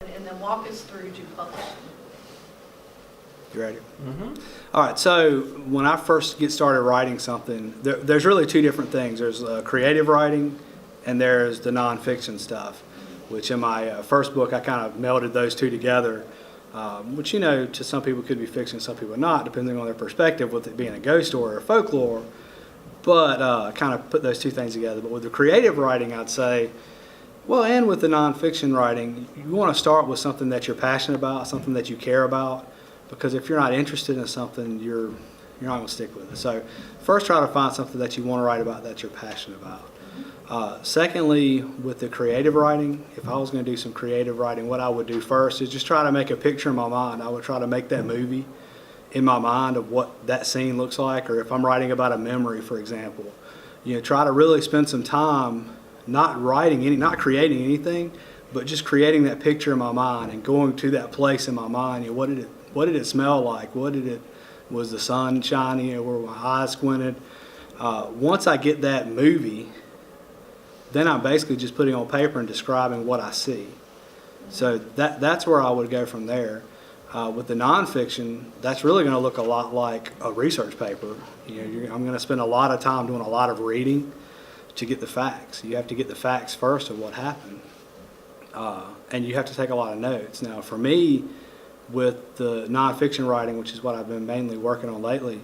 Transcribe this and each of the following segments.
And then walk us through to publishing. You ready? Mm-hmm. All right, so when I first get started writing something, there's really two different things. There's creative writing and there's the nonfiction stuff, which in my first book I kind of melded those two together, which, you know, to some people could be fiction, some people not, depending on their perspective, with it being a ghost story or folklore, but kind of put those two things together. But with the creative writing, I'd say, well, and with the nonfiction writing, you want to start with something that you're passionate about, something that you care about, because if you're not interested in something, you're not going to stick with it. So first, try to find something that you want to write about that you're passionate about. Secondly, with the creative writing, if I was going to do some creative writing, what I would do first is just try to make a picture in my mind. I would try to make that movie in my mind of what that scene looks like, or if I'm writing about a memory, for example, you know, try to really spend some time not creating anything, but just creating that picture in my mind and going to that place in my mind. You know, what did it smell like? Was the sun shining? You know, were my eyes squinted? Once I get that movie, then I'm basically just putting on paper and describing what I see. So that's where I would go from there. With the nonfiction, that's really going to look a lot like a research paper. You know, I'm going to spend a lot of time doing a lot of reading to get the facts. You have to get the facts first of what happened, and you have to take a lot of notes. Now, for me, with the nonfiction writing, which is what I've been mainly working on lately,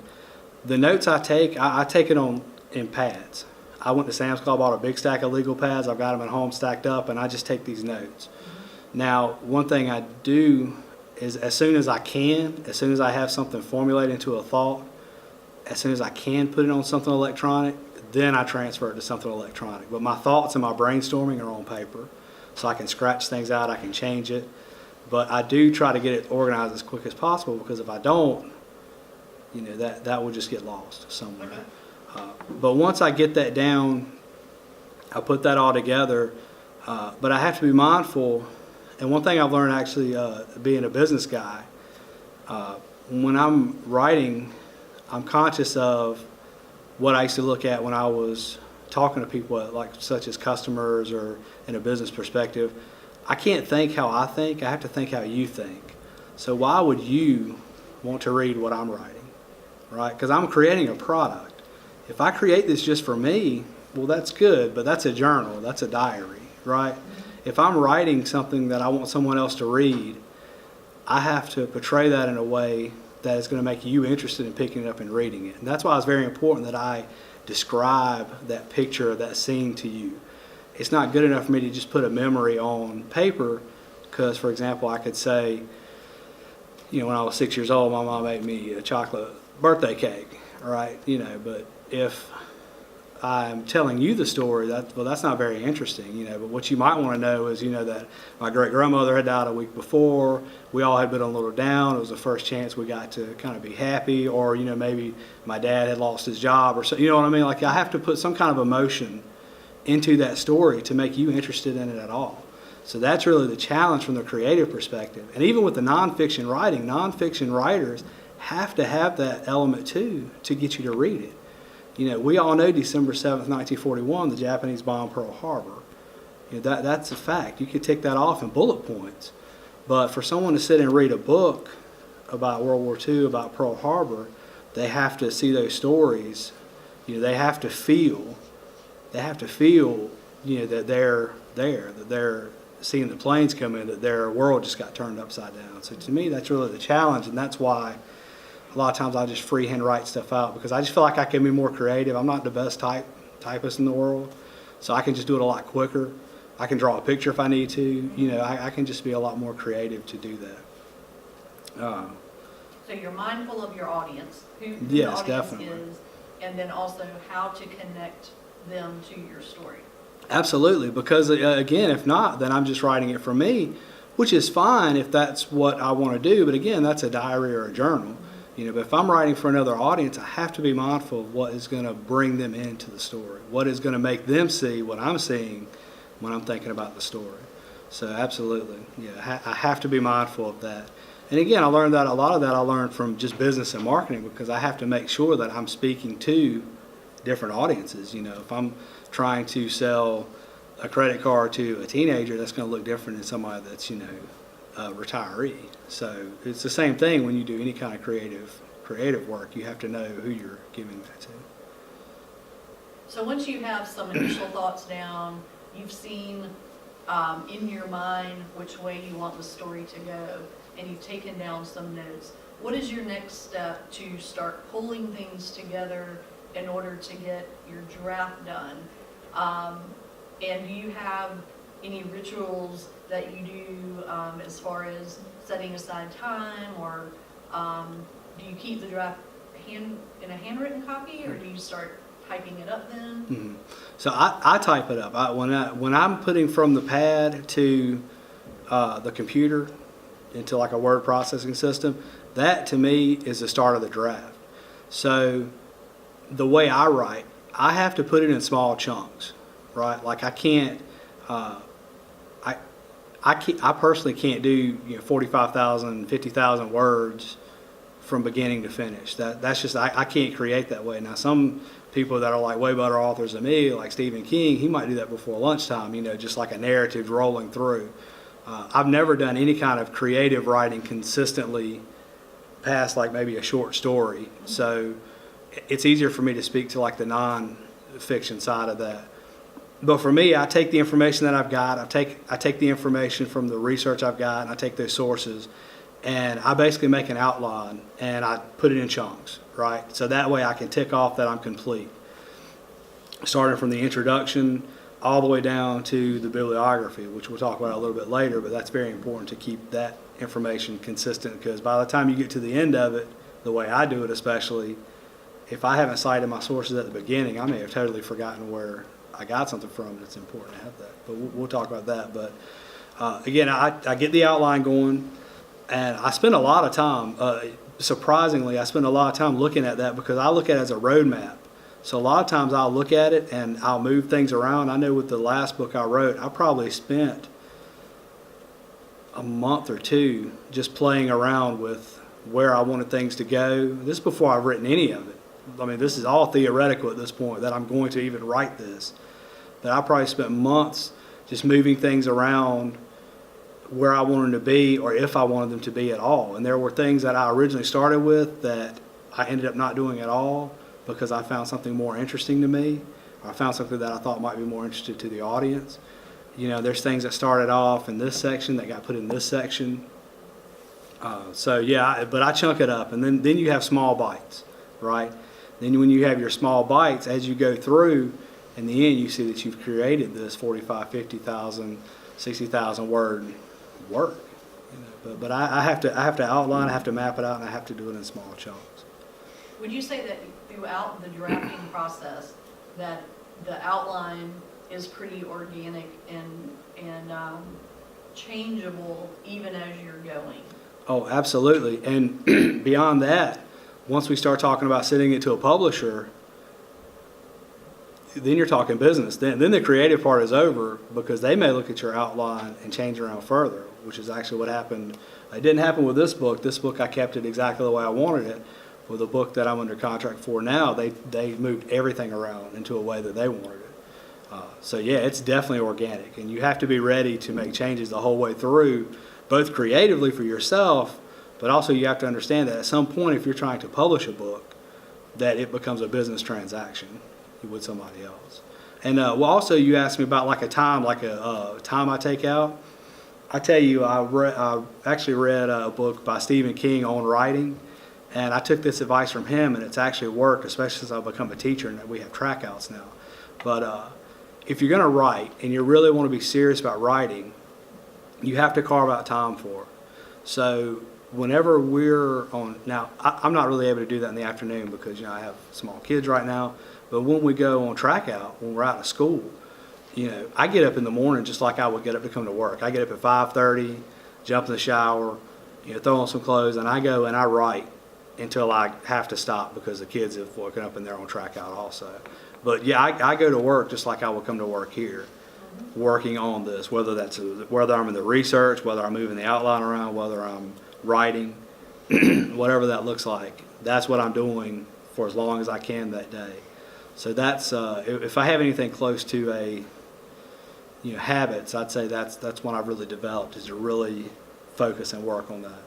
the notes I take it on in pads. I went to Sam's Club, bought a big stack of legal pads. I've got them at home stacked up, and I just take these notes. Now, one thing I do is as soon as I have something formulated into a thought, as soon as I can put it on something electronic, then I transfer it to something electronic. But my thoughts and my brainstorming are on paper, so I can scratch things out, I can change it. But I do try to get it organized as quick as possible, because if I don't, you know, that will just get lost somewhere. But once I get that down, I put that all together. But I have to be mindful. And one thing I've learned actually being a business guy, when I'm writing, I'm conscious of what I used to look at when I was talking to people, like such as customers or in a business perspective. I can't think how I think. I have to think how you think. So why would you want to read what I'm writing, right? Because I'm creating a product. If I create this just for me, well, that's good, but that's a journal. That's a diary, right? If I'm writing something that I want someone else to read, I have to portray that in a way that is going to make you interested in picking it up and reading it. And that's why it's very important that I describe that picture, that scene to you. It's not good enough for me to just put a memory on paper, because, for example, I could say, you know, when I was 6 years old, my mom made me a chocolate birthday cake, right? You know, but if I'm telling you the story, that's not very interesting, you know. But what you might want to know is, you know, that my great-grandmother had died a week before. We all had been a little down. It was the first chance we got to kind of be happy. Or, you know, maybe my dad had lost his job or so, you know what I mean? Like, I have to put some kind of emotion into that story to make you interested in it at all. So that's really the challenge from the creative perspective. And even with the nonfiction writing, nonfiction writers have to have that element too to get you to read it. You know, we all know December 7th, 1941, the Japanese bombed Pearl Harbor. You know, that's a fact. You could tick that off in bullet points. But for someone to sit and read a book about World War II, about Pearl Harbor, they have to see those stories. You know, they have to feel, you know, that they're there, that they're seeing the planes come in, that their world just got turned upside down. So to me, that's really the challenge, and that's why a lot of times I just freehand write stuff out, because I just feel like I can be more creative. I'm not the best typist in the world, so I can just do it a lot quicker. I can draw a picture if I need to. You know, I can just be a lot more creative to do that. So you're mindful of your audience, who Yes, the audience definitely. is, and then also how to connect them to your story. Absolutely, because again, if not, then I'm just writing it for me, which is fine if that's what I want to do. But again, that's a diary or a journal. You know, but if I'm writing for another audience, I have to be mindful of what is going to bring them into the story, what is going to make them see what I'm seeing when I'm thinking about the story. So absolutely, yeah, I have to be mindful of that. And again, I learned that a lot of that I learned from just business and marketing, because I have to make sure that I'm speaking to different audiences. You know, if I'm trying to sell a credit card to a teenager, that's going to look different than somebody that's, you know, retiree. So it's the same thing when you do any kind of creative work. You have to know who you're giving that to. So once you have some initial thoughts down, you've seen in your mind which way you want the story to go, and you've taken down some notes, what is your next step to start pulling things together in order to get your draft done? And do you have any rituals that you do as far as setting aside time, or do you keep the draft in a handwritten copy, or do you start typing it up then? Mm-hmm. So I type it up. When I'm putting from the pad to the computer into like a word processing system, that to me is the start of the draft. So the way I write, I have to put it in small chunks, right? Like I can't, I personally can't do 45,000, 50,000 words from beginning to finish. That's just I can't create that way. Now some people that are like way better authors than me, like Stephen King, he might do that before lunchtime, just like a narrative rolling through. I've never done any kind of creative writing consistently past like maybe a short story. So it's easier for me to speak to like the non-fiction side of that. But for me, I take the information that I've got, I take the information from the research I've got, and I take those sources, and I basically make an outline, and I put it in chunks, right? So that way I can tick off that I'm complete. Starting from the introduction all the way down to the bibliography, which we'll talk about a little bit later, but that's very important to keep that information consistent, because by the time you get to the end of it, the way I do it especially, if I haven't cited my sources at the beginning, I may have totally forgotten where I got something from, and it's important to have that. But we'll talk about that. But again, I get the outline going, and I spend a lot of time, surprisingly, I spend a lot of time looking at that, because I look at it as a roadmap. So a lot of times I'll look at it and I'll move things around. I know with the last book I wrote, I probably spent a month or two just playing around with where I wanted things to go. This is before I've written any of it. I mean, this is all theoretical at this point, that I'm going to even write this. But I probably spent months just moving things around where I wanted them to be, or if I wanted them to be at all. And there were things that I originally started with that I ended up not doing at all, because I found something more interesting to me, or I found something that I thought might be more interesting to the audience. There's things that started off in this section that got put in this section. But I chunk it up, and then you have small bites, right? Then when you have your small bites, as you go through, in the end you see that you've created this 45, 50,000, 60,000 word work. But I have to outline, I have to map it out, and I have to do it in small chunks. Would you say that throughout the drafting process that the outline is pretty organic and changeable even as you're going? Oh, absolutely. And beyond that, once we start talking about sending it to a publisher, then you're talking business. Then the creative part is over, because they may look at your outline and change around further, which is actually what happened. It didn't happen with this book. This book, I kept it exactly the way I wanted it. With the book that I'm under contract for now, they moved everything around into a way that they wanted it. So yeah, it's definitely organic, and you have to be ready to make changes the whole way through, both creatively for yourself, but also you have to understand that at some point, if you're trying to publish a book, that it becomes a business transaction with somebody else. And also you asked me about like a time I take out. I tell you, I actually read a book by Stephen King on writing. And I took this advice from him, and it's actually worked, especially since I've become a teacher and we have track outs now. But if you're going to write and you really want to be serious about writing, you have to carve out time for it. So whenever we're on, now I'm not really able to do that in the afternoon because I have small kids right now. But when we go on track out, when we're out of school, I get up in the morning just like I would get up to come to work. I get up at 5:30, jump in the shower, throw on some clothes, and I go and I write until I have to stop because the kids have woken up and they're on track out also. But yeah, I go to work just like I would come to work here, working on this, whether I'm in the research, whether I'm moving the outline around, whether I'm writing, whatever that looks like. That's what I'm doing for as long as I can that day. So that's if I have anything close to a habits, I'd say that's one I've really developed, is to really focus and work on that.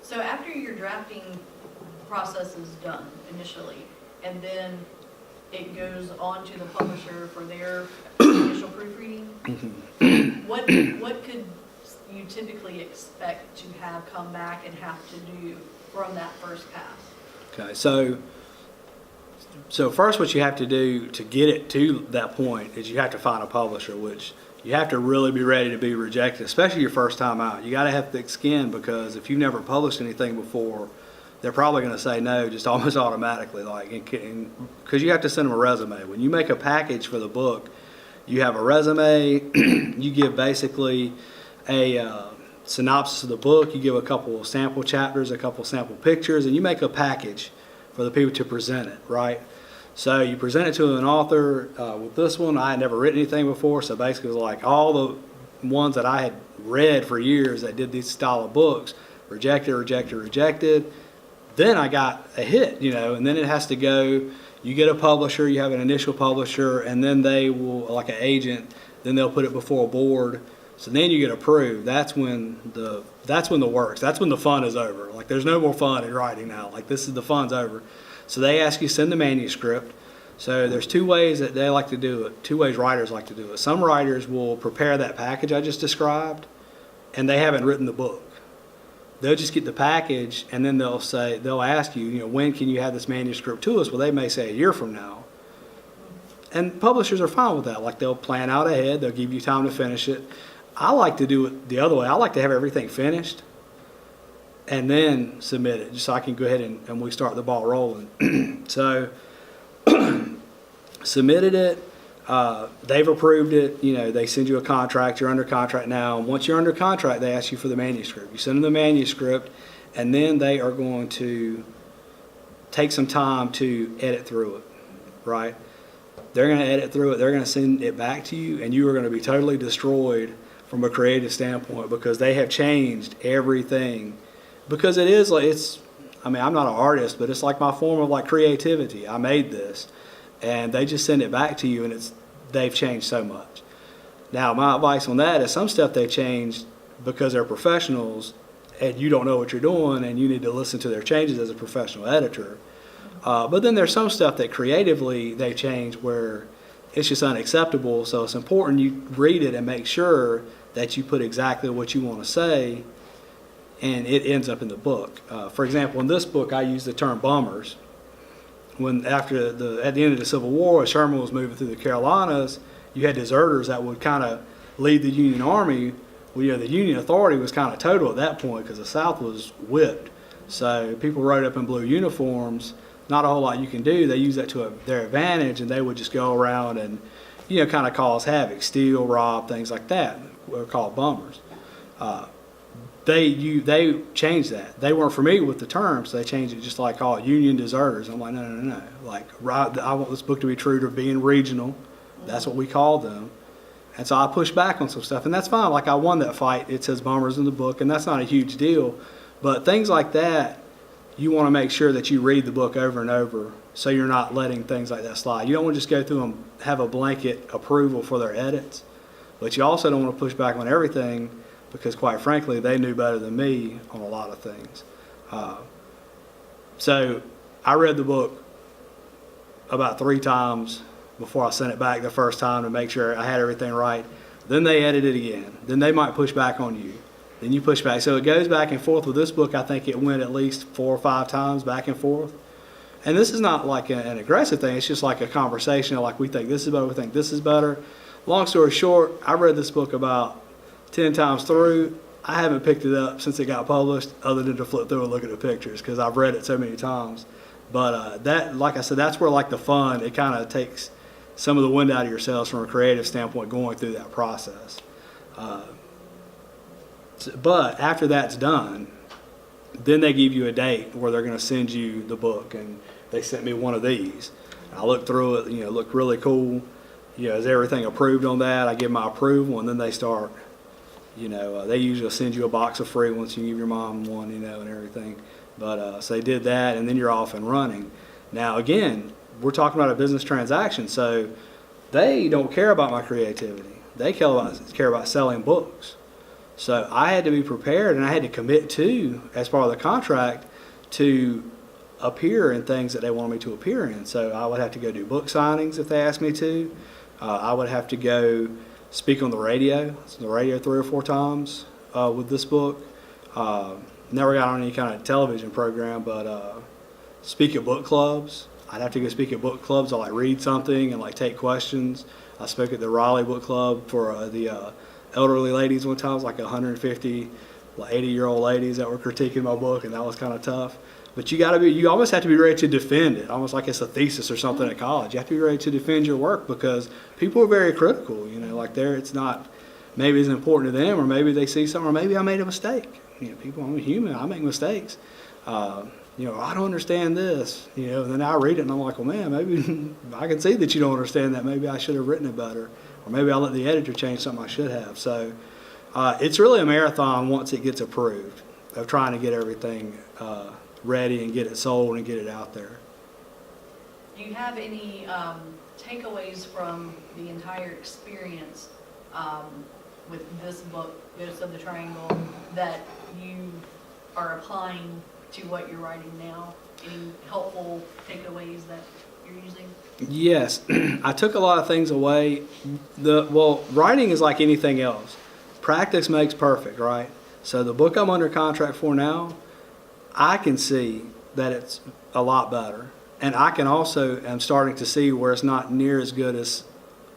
So after your drafting process is done initially, and then it goes on to the publisher for their initial proofreading, what could you typically expect to have come back and have to do from that first pass? Okay, so first what you have to do to get it to that point is you have to find a publisher, which you have to really be ready to be rejected, especially your first time out. You got to have thick skin, because if you've never published anything before, they're probably going to say no just almost automatically, because you have to send them a resume. When you make a package for the book, you have a resume, you give basically a synopsis of the book, you give a couple of sample chapters, a couple of sample pictures, and you make a package for the people to present it, right? So you present it to an author. With this one, I had never written anything before, so basically it was like all the ones that I had read for years that did these style of books, rejected. Then I got a hit, and then it has to go, you get a publisher, you have an initial publisher, and then they will, like an agent, then they'll put it before a board. So then you get approved. That's when the works. That's when the fun is over. Like, there's no more fun in writing now. Like, the fun's over. So they ask you to send the manuscript. So there's two ways that they like to do it. Two ways writers like to do it. Some writers will prepare that package I just described, and they haven't written the book. They'll just get the package, and then they'll ask you, when can you have this manuscript to us? Well, they may say a year from now. And publishers are fine with that. Like, they'll plan out ahead. They'll give you time to finish it. I like to do it the other way. I like to have everything finished and then submit it, just so I can go ahead and we start the ball rolling. So submitted it. They've approved it. They send you a contract. You're under contract now. And once you're under contract, they ask you for the manuscript. You send them the manuscript, and then they are going to take some time to edit through it, right? They're going to edit through it. They're going to send it back to you, and you are going to be totally destroyed from a creative standpoint, because they have changed everything. Because it is like, I'm not an artist, but it's like my form of creativity. I made this, and they just send it back to you, and they've changed so much. Now, my advice on that is some stuff they changed because they're professionals, and you don't know what you're doing, and you need to listen to their changes as a professional editor. But then there's some stuff that creatively they change where it's just unacceptable. So it's important you read it and make sure that you put exactly what you want to say, and it ends up in the book. For example, in this book, I use the term bummers. At the end of the Civil War, as Sherman was moving through the Carolinas, you had deserters that would kind of lead the Union Army. Well, the Union authority was kind of total at that point because the South was whipped. So people rode up in blue uniforms. Not a whole lot you can do. They use that to their advantage, and they would just go around and, kind of cause havoc, steal, rob, things like that. They're called bummers. They changed that. They weren't familiar with the term, so they changed it just like all Union deserters. I'm like, no. I want this book to be true to being regional. That's what we call them. And so I pushed back on some stuff, and that's fine. I won that fight. It says bummers in the book, and that's not a huge deal. But things like that, you want to make sure that you read the book over and over, so you're not letting things like that slide. You don't want to just go through and have a blanket approval for their edits, but you also don't want to push back on everything, because quite frankly, they knew better than me on a lot of things. So I read the book about 3 times before I sent it back the first time to make sure I had everything right. Then they edit it again. Then they might push back on you. Then you push back. So it goes back and forth. With this book, I think it went at least 4 or 5 times back and forth. And this is not like an aggressive thing. It's just like a conversation. We think this is better. We think this is better. Long story short, I read this book about 10 times through. I haven't picked it up since it got published, other than to flip through and look at the pictures, because I've read it so many times. But that, like I said, that's where the fun, it kind of takes some of the wind out of your sails from a creative standpoint going through that process. But after that's done, then they give you a date where they're going to send you the book, and they sent me one of these. I looked through it, it looked really cool. Is everything approved on that? I give my approval, and then they start, they usually send you a box of free ones. You give your mom one, and everything. But so they did that, and then you're off and running. Now, again, we're talking about a business transaction, so they don't care about my creativity. They care about selling books. So I had to be prepared, and I had to commit to, as part of the contract, to appear in things that they wanted me to appear in. So I would have to go do book signings if they asked me to. I would have to go speak on the radio 3 or 4 times with this book. Never got on any kind of television program, but speak at book clubs. I'd have to go speak at book clubs. I'll like read something and like take questions. I spoke at the Raleigh Book Club for the elderly ladies one time. It was like 150, like 80-year-old ladies that were critiquing my book, and that was kind of tough. But you almost have to be ready to defend it, almost like it's a thesis or something at college. You have to be ready to defend your work because people are very critical. You know, like it's not maybe it's important to them, or maybe they see something, or maybe I made a mistake. You know, I'm a human. I make mistakes. You know, I don't understand this, you know, and then I read it and I'm like, well, man, maybe I can see that you don't understand that. Maybe I should have written it better, or maybe I'll let the editor change something I should have. So it's really a marathon once it gets approved of trying to get everything ready and get it sold and get it out there. Do you have any takeaways from the entire experience with this book, Ghosts of the Triangle, that you are applying to what you're writing now? Any helpful takeaways that you're using? Yes, I took a lot of things away. Writing is like anything else. Practice makes perfect, right? So the book I'm under contract for now, I can see that it's a lot better. And I can also am starting to see where it's not near as good as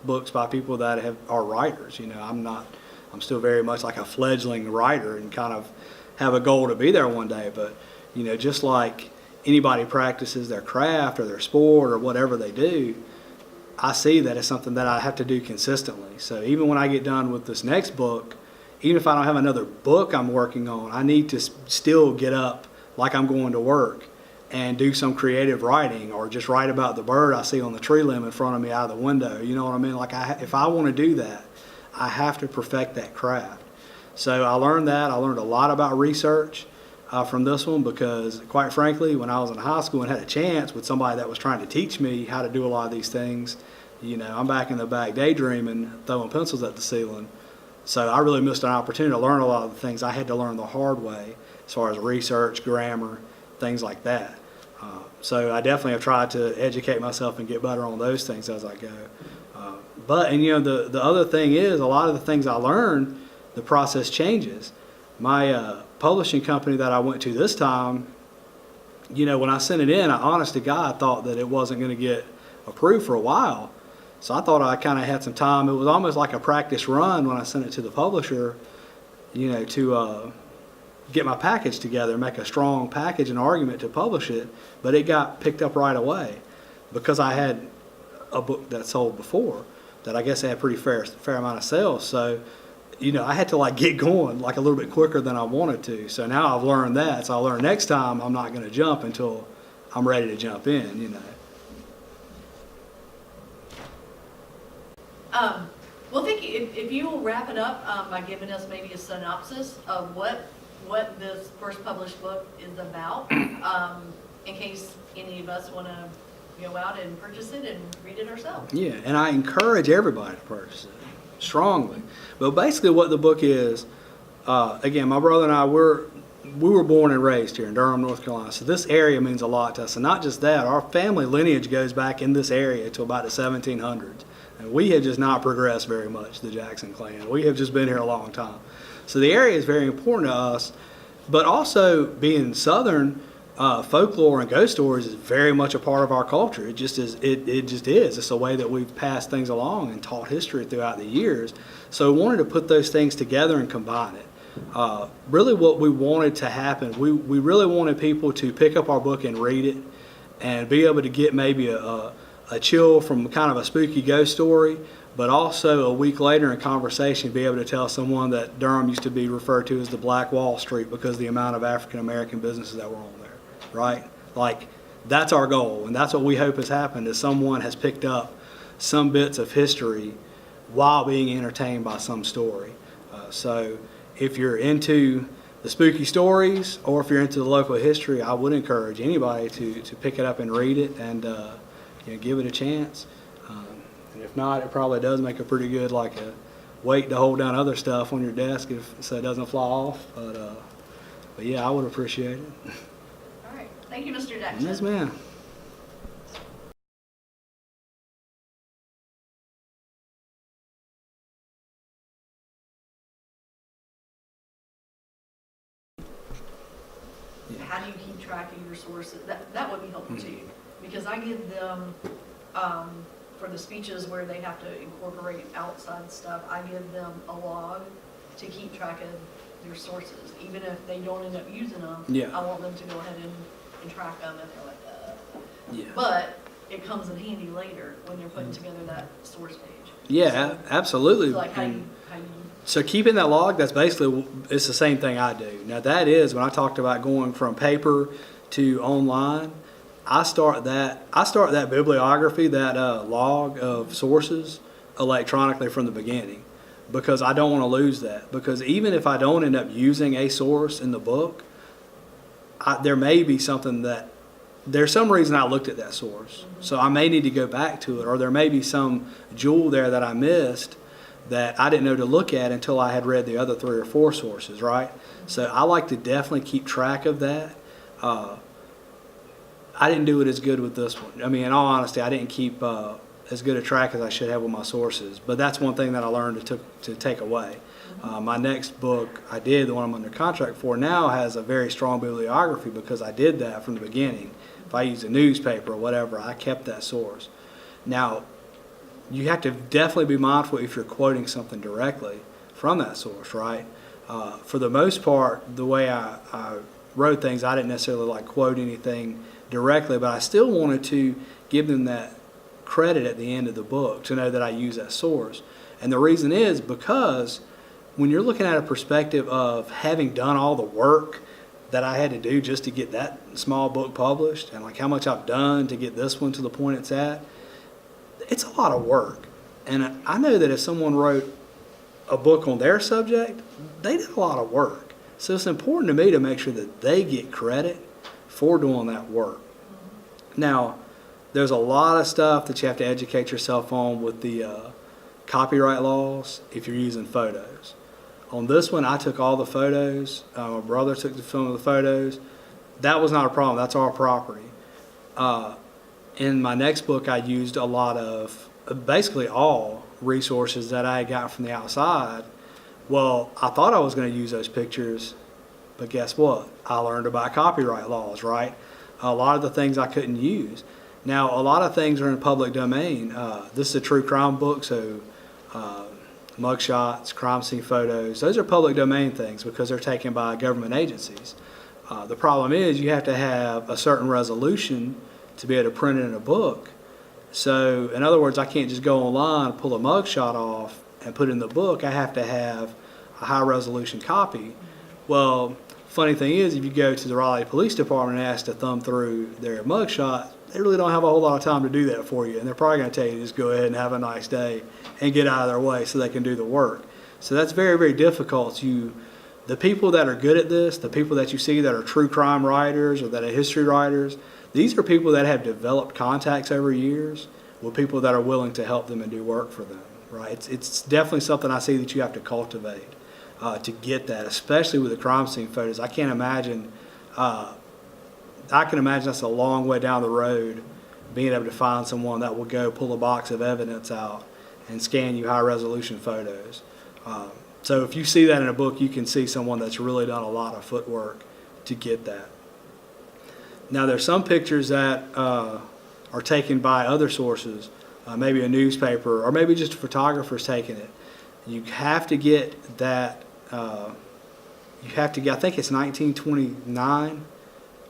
books by people that are writers. You know, I'm still very much like a fledgling writer and kind of have a goal to be there one day. But, you know, just like anybody practices their craft or their sport or whatever they do, I see that it's something that I have to do consistently. So even when I get done with this next book, even if I don't have another book I'm working on, I need to still get up like I'm going to work and do some creative writing, or just write about the bird I see on the tree limb in front of me out of the window. You know what I mean? Like if I want to do that, I have to perfect that craft. So I learned that. I learned a lot about research from this one, because quite frankly, when I was in high school and had a chance with somebody that was trying to teach me how to do a lot of these things, you know, I'm back in the back daydreaming, throwing pencils at the ceiling. So I really missed an opportunity to learn a lot of the things I had to learn the hard way, as far as research, grammar, things like that. So I definitely have tried to educate myself and get better on those things as I go. You know, the other thing is, a lot of the things I learned, the process changes. My publishing company that I went to this time, you know, when I sent it in, I honest to God thought that it wasn't going to get approved for a while. So I thought I kind of had some time. It was almost like a practice run when I sent it to the publisher, you know, to get my package together, make a strong package and argument to publish it. But it got picked up right away because I had a book that sold before that I guess had pretty fair amount of sales. So, you know, I had to like get going like a little bit quicker than I wanted to. So now I've learned that. So I learned next time I'm not going to jump until I'm ready to jump in, you know. Well, thank you. If you will wrap it up by giving us maybe a synopsis of what this first published book is about, in case any of us want to go out and purchase it and read it ourselves. Yeah, and I encourage everybody to purchase it strongly. But basically what the book is, again, my brother and I, we were born and raised here in Durham, North Carolina. So this area means a lot to us. And not just that, our family lineage goes back in this area to about the 1700s. And we have just not progressed very much, the Jackson clan. We have just been here a long time. So the area is very important to us. But also being Southern, folklore and ghost stories is very much a part of our culture. It just is. It just is. It's a way that we've passed things along and taught history throughout the years. So we wanted to put those things together and combine it. Really what we wanted to happen, we really wanted people to pick up our book and read it and be able to get maybe a chill from kind of a spooky ghost story, but also a week later in conversation be able to tell someone that Durham used to be referred to as the Black Wall Street because of the amount of African American businesses that were on there, right? Like, that's our goal, and that's what we hope has happened, is someone has picked up some bits of history while being entertained by some story. So if you're into the spooky stories, or if you're into the local history, I would encourage anybody to pick it up and read it and give it a chance. And if not, it probably does make a pretty good, like weight to hold down other stuff on your desk so it doesn't fly off. But yeah, I would appreciate it. All right, thank you, Mr. Jackson. Yes, ma'am. How do you keep track of your sources? That would be helpful too, because I give them, for the speeches where they have to incorporate outside stuff, I give them a log to keep track of their sources. Even if they don't end up using them, Yeah. I want them to go ahead and track them, and they're like, Yeah. But it comes in handy later when you're putting together that source page. Yeah, absolutely. So like how you, And so keeping that log, that's basically, it's the same thing I do. Now that is, when I talked about going from paper to online, I start that bibliography, that log of sources electronically from the beginning, because I don't want to lose that. Because even if I don't end up using a source in the book, there may be something that, there's some reason I looked at that source. So I may need to go back to it, or there may be some jewel there that I missed that I didn't know to look at until I had read the other 3 or 4 sources, right? So I like to definitely keep track of that. I didn't do it as good with this one. I mean, in all honesty, I didn't keep as good a track as I should have with my sources. But that's one thing that I learned to take away. My next book I did, the one I'm under contract for now, has a very strong bibliography because I did that from the beginning. If I use a newspaper or whatever, I kept that source. Now, you have to definitely be mindful if you're quoting something directly from that source, right? For the most part, the way I wrote things, I didn't necessarily like quote anything directly, but I still wanted to give them that credit at the end of the book to know that I use that source. And the reason is because when you're looking at a perspective of having done all the work that I had to do just to get that small book published, and like how much I've done to get this one to the point it's at, it's a lot of work. And I know that if someone wrote a book on their subject, they did a lot of work. So it's important to me to make sure that they get credit for doing that work. Now, there's a lot of stuff that you have to educate yourself on with the copyright laws if you're using photos. On this one, I took all the photos. My brother took some of the photos. That was not a problem. That's our property. In my next book, I used a lot of, basically all resources that I had got from the outside. Well, I thought I was going to use those pictures, but guess what? I learned about copyright laws, right? A lot of the things I couldn't use. Now, a lot of things are in public domain. This is a true crime book, so mugshots, crime scene photos, those are public domain things because they're taken by government agencies. The problem is you have to have a certain resolution to be able to print it in a book. So, in other words, I can't just go online, pull a mugshot off, and put it in the book. I have to have a high resolution copy. Well, funny thing is, if you go to the Raleigh Police Department and ask to thumb through their mugshot, they really don't have a whole lot of time to do that for you. And they're probably going to tell you to just go ahead and have a nice day and get out of their way so they can do the work. So that's very, very difficult. The people that are good at this, the people that you see that are true crime writers or that are history writers, these are people that have developed contacts over years with people that are willing to help them and do work for them, right? It's definitely something I see that you have to cultivate to get that, especially with the crime scene photos. I can imagine that's a long way down the road, being able to find someone that will go pull a box of evidence out and scan you high resolution photos. So if you see that in a book, you can see someone that's really done a lot of footwork to get that. Now, there's some pictures that are taken by other sources, maybe a newspaper or maybe just photographers taking it. You have to get that, I think it's 1929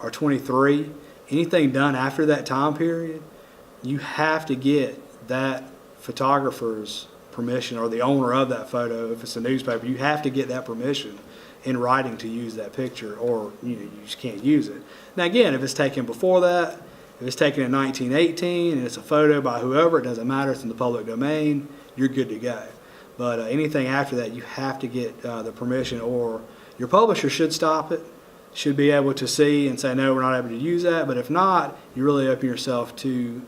or 23. Anything done after that time period, you have to get that photographer's permission, or the owner of that photo. If it's a newspaper, you have to get that permission in writing to use that picture, or you just can't use it. Now again, if it's taken before that, if it's taken in 1918 and it's a photo by whoever, it doesn't matter, it's in the public domain, you're good to go. But anything after that, you have to get the permission, or your publisher should stop it, should be able to see and say, no, we're not able to use that. But if not, you really open yourself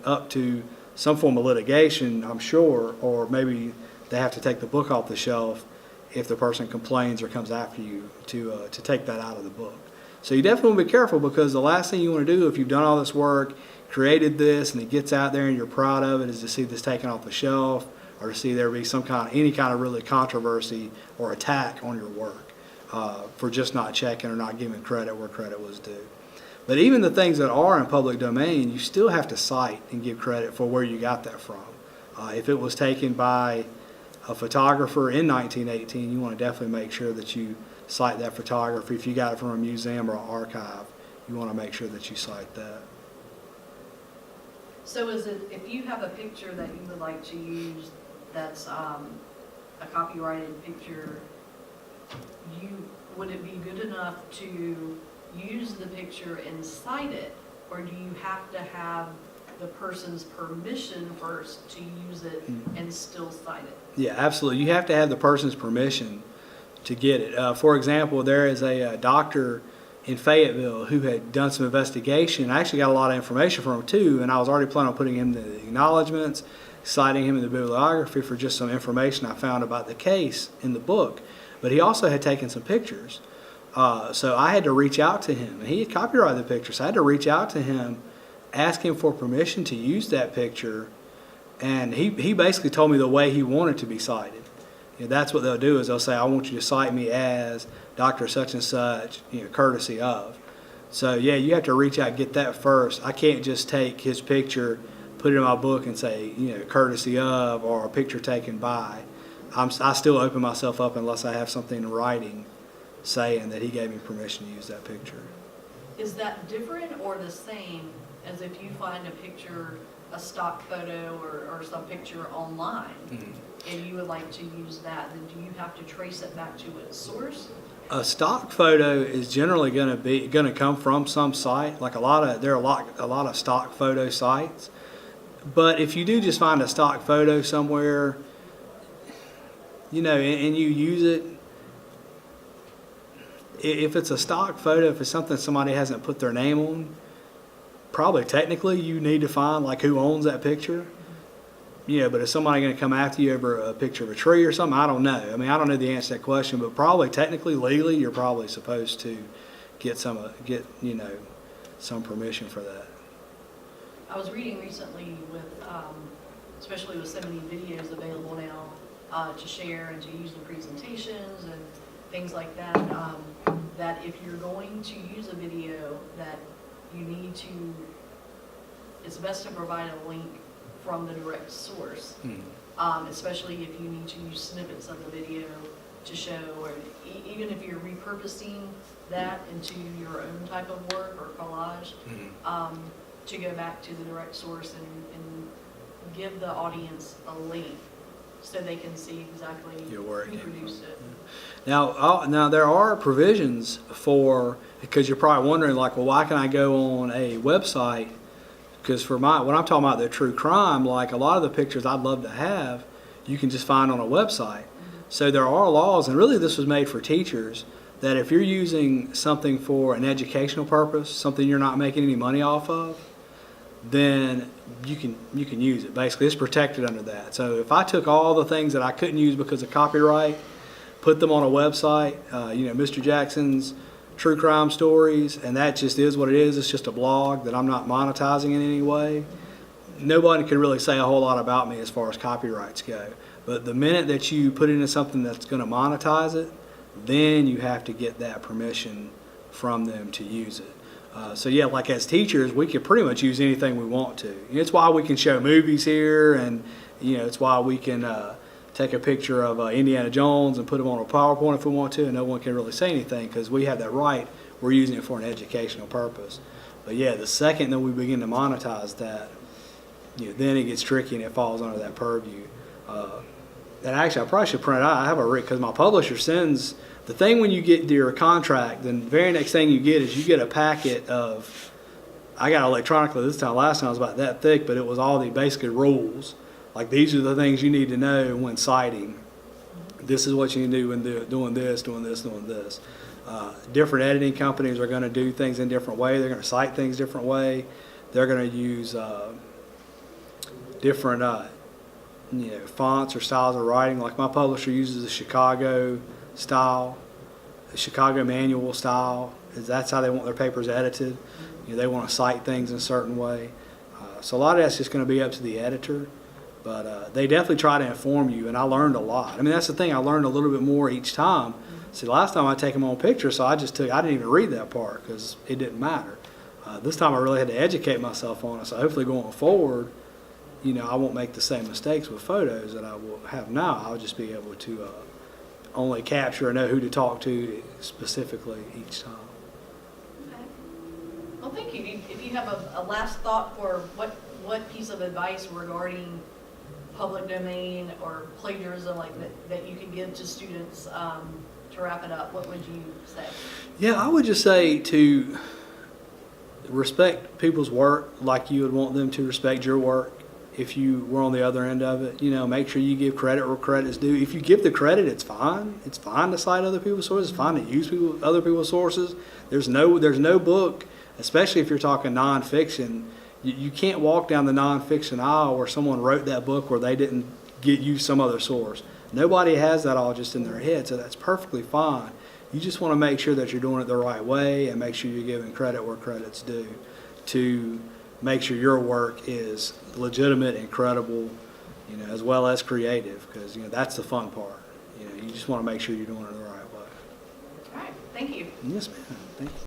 up to some form of litigation, I'm sure, or maybe they have to take the book off the shelf if the person complains or comes after you to take that out of the book. So you definitely want to be careful, because the last thing you want to do if you've done all this work, created this, and it gets out there and you're proud of it, is to see this taken off the shelf, or to see there be any kind of really controversy or attack on your work for just not checking or not giving credit where credit was due. But even the things that are in public domain, you still have to cite and give credit for where you got that from. If it was taken by a photographer in 1918, you want to definitely make sure that you cite that photography. If you got it from a museum or an archive, you want to make sure that you cite that. So is it, if you have a picture that you would like to use that's a copyrighted picture, would it be good enough to use the picture and cite it, or do you have to have the person's permission first to use it and still cite it? Yeah, absolutely. You have to have the person's permission to get it. For example, there is a doctor in Fayetteville who had done some investigation. I actually got a lot of information from him too, and I was already planning on putting him in the acknowledgments, citing him in the bibliography for just some information I found about the case in the book. But he also had taken some pictures. So I had to reach out to him, and he had copyrighted the picture, so I had to reach out to him, ask him for permission to use that picture, and he basically told me the way he wanted to be cited. You know, that's what they'll do, is they'll say, I want you to cite me as Dr. such and such, courtesy of. So yeah, you have to reach out and get that first. I can't just take his picture, put it in my book and say, courtesy of, or a picture taken by. I still open myself up unless I have something in writing saying that he gave me permission to use that picture. Is that different or the same as if you find a picture, a stock photo or some picture online, and you would like to use that, then do you have to trace it back to its source? A stock photo is generally going to come from some site. Like there are a lot of stock photo sites. But if you do just find a stock photo somewhere, and you use it, if it's a stock photo, if it's something somebody hasn't put their name on, probably technically you need to find like who owns that picture. But is somebody going to come after you over a picture of a tree or something? I don't know. I mean, I don't know the answer to that question, but probably technically, legally, you're probably supposed to get some permission for that. I was reading recently with, especially with so many videos available now to share and to use in presentations and things like that, that if you're going to use a video, that you need to, it's best to provide a link from the direct source, especially if you need to use snippets of the video to show, or even if you're repurposing that into your own type of work or collage, to go back to the direct source and give the audience a link so they can see exactly who produced it. Now there are provisions for, because you're probably wondering, like, well, why can I go on a website? Because for when I'm talking about the true crime, like a lot of the pictures I'd love to have, you can just find on a website. So there are laws, and really this was made for teachers, that if you're using something for an educational purpose, something you're not making any money off of, then you can use it. Basically, it's protected under that. So if I took all the things that I couldn't use because of copyright, put them on a website, Mr. Jackson's True Crime Stories, and that just is what it is. It's just a blog that I'm not monetizing in any way. Nobody can really say a whole lot about me as far as copyrights go. But the minute that you put it into something that's going to monetize it, then you have to get that permission from them to use it. So yeah, like as teachers, we can pretty much use anything we want to. It's why we can show movies here, and it's why we can take a picture of Indiana Jones and put them on a PowerPoint if we want to, and no one can really say anything because we have that right. We're using it for an educational purpose. But yeah, the second that we begin to monetize that, then it gets tricky and it falls under that purview. And actually, I probably should print it out. I have because my publisher sends the thing when you get to your contract. Then the very next thing you get is you get a packet of. I got electronically this time. Last time it was about that thick, but it was all the basic rules. Like, these are the things you need to know when citing. This is what you can do when doing this, doing this, doing this. Different editing companies are going to do things in different way. They're going to cite things different way. They're going to use different fonts or styles of writing. Like my publisher uses the Chicago style, the Chicago manual style. That's how they want their papers edited. They want to cite things in a certain way. So a lot of that's just going to be up to the editor. But they definitely try to inform you, and I learned a lot. I mean, that's the thing. I learned a little bit more each time. See, last time I take them on picture, so I didn't even read that part because it didn't matter. This time I really had to educate myself on it. So hopefully going forward, I won't make the same mistakes with photos that I will have now. I'll just be able to only capture and know who to talk to specifically each time. Okay. Well, thank you. If you have a last thought for what piece of advice regarding public domain or plagiarism like that you could give to students to wrap it up, what would you say? Yeah, I would just say to respect people's work like you would want them to respect your work if you were on the other end of it. Make sure you give credit where credit's due. If you give the credit, it's fine. It's fine to cite other people's sources. It's fine to use other people's sources. There's no book, especially if you're talking nonfiction. You can't walk down the nonfiction aisle where someone wrote that book where they didn't use some other source. Nobody has that all just in their head, so that's perfectly fine. You just want to make sure that you're doing it the right way and make sure you're giving credit where credit's due to make sure your work is legitimate and credible, as well as creative, because, that's the fun part. You just want to make sure you're doing it the right way. All right. Thank you. Yes, ma'am. Thank you.